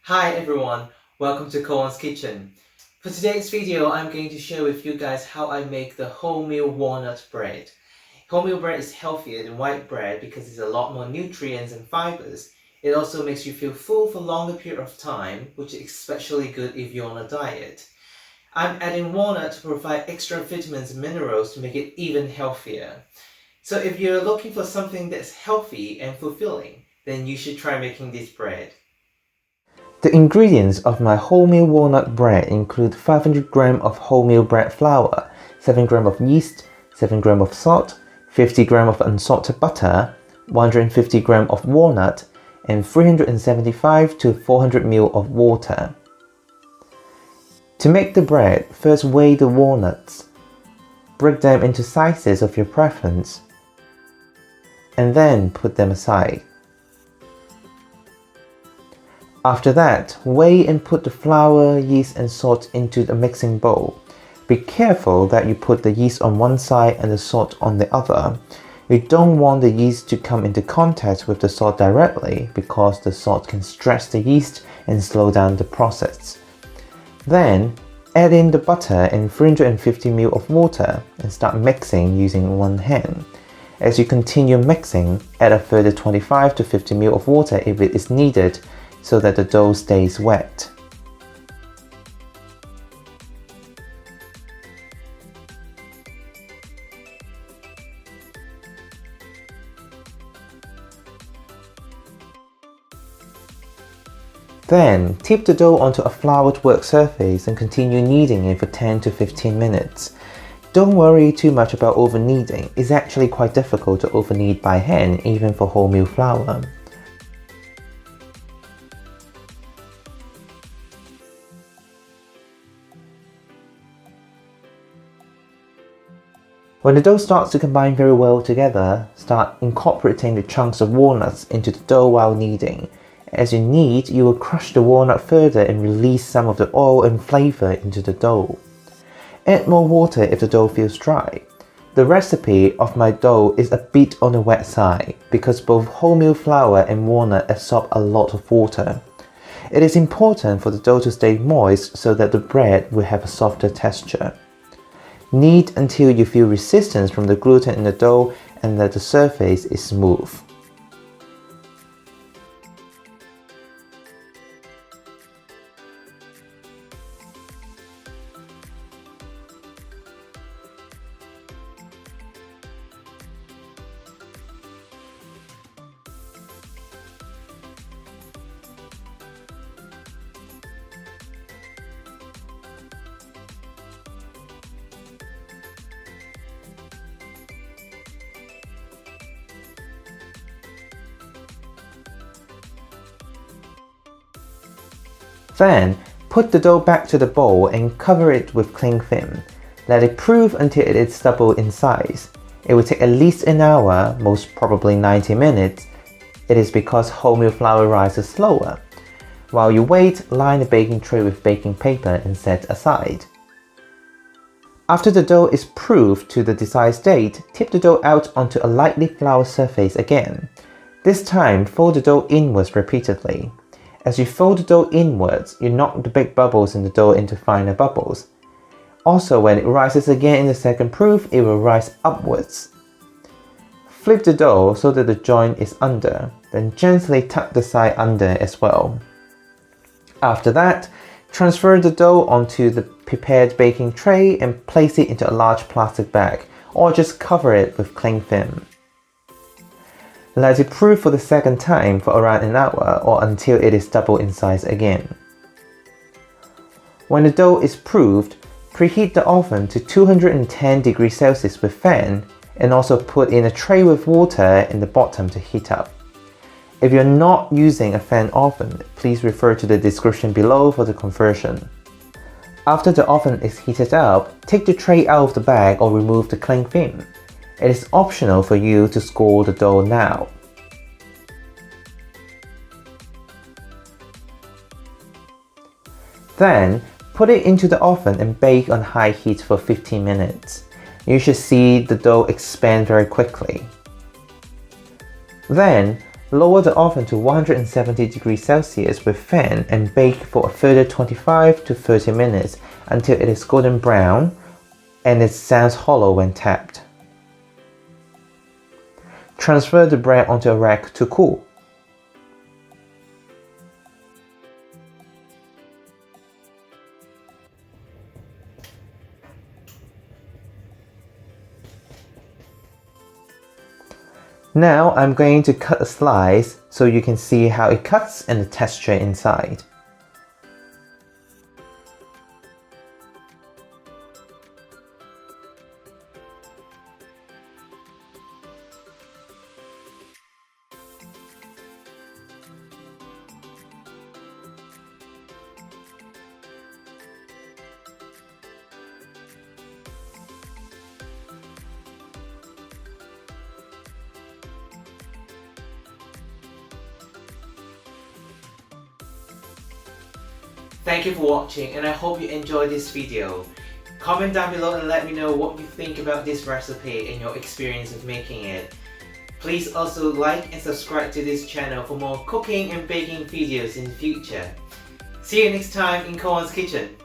Hi everyone, welcome to Cohen's Kitchen. For today's video, I'm going to share with you guys how I make the wholemeal walnut bread. Wholemeal bread is healthier than white bread because it's a lot more nutrients and fibres. It also makes you feel full for a longer period of time, which is especially good if you're on a diet. I'm adding walnut to provide extra vitamins and minerals to make it even healthier. So if you're looking for something that's healthy and fulfilling, then you should try making this bread. The ingredients of my wholemeal walnut bread include 500 grams of wholemeal bread flour, 7 grams of yeast, 7 grams of salt, 50 grams of unsalted butter, 150 grams of walnut, and 375 to 400 ml of water. To make the bread, first weigh the walnuts. Break them into sizes of your preference, and then put them aside. After that, weigh and put the flour, yeast and salt into a mixing bowl. Be careful that you put the yeast on one side and the salt on the other. You don't want the yeast to come into contact with the salt directly because the salt can stretch the yeast and slow down the process. Then, add in the butter and 350 ml of water and start mixing using one hand. As you continue mixing, add a further 25 to 50 ml of water if it is needed, so that the dough stays wet. Then, tip the dough onto a floured work surface and continue kneading it for 10 to 15 minutes. Don't worry too much about over-kneading. It's actually quite difficult to over-knead by hand, even for wholemeal flour. When the dough starts to combine very well together, start incorporating the chunks of walnuts into the dough while kneading. As you knead, you will crush the walnut further and release some of the oil and flavor into the dough. Add more water if the dough feels dry. The recipe of my dough is a bit on the wet side because both wholemeal flour and walnut absorb a lot of water. It is important for the dough to stay moist so that the bread will have a softer texture. Knead until you feel resistance from the gluten in the dough and that the surface is smooth. Then, put the dough back to the bowl and cover it with cling film. Let it proof until it is double in size. It will take at least an hour, most probably 90 minutes. It is because wholemeal flour rises slower. While you wait, line the baking tray with baking paper and set aside. After the dough is proofed to the desired state, tip the dough out onto a lightly floured surface again. This time, fold the dough inwards repeatedly. As you fold the dough inwards, you knock the big bubbles in the dough into finer bubbles. Also, when it rises again in the second proof, it will rise upwards. Flip the dough so that the joint is under, then gently tuck the side under as well. After that, transfer the dough onto the prepared baking tray and place it into a large plastic bag, or just cover it with cling film. Let it proof for the second time for around an hour or until it is double in size again. When the dough is proofed, preheat the oven to 210 degrees Celsius with fan and also put in a tray with water in the bottom to heat up. If you're not using a fan oven, please refer to the description below for the conversion. After the oven is heated up, take the tray out of the bag or remove the cling film. It is optional for you to score the dough now. Then, put it into the oven and bake on high heat for 15 minutes. You should see the dough expand very quickly. Then, Lower the oven to 170 degrees Celsius with fan and bake for a further 25 to 30 minutes until it is golden brown and it sounds hollow when tapped. Transfer the bread onto a rack to cool. Now I'm going to cut a slice so you can see how it cuts and the texture inside. Thank you for watching, and I hope you enjoyed this video. Comment down below and let me know what you think about this recipe and your experience of making it. Please also like and subscribe to this channel for more cooking and baking videos in the future. See you next time in Cohen's Kitchen.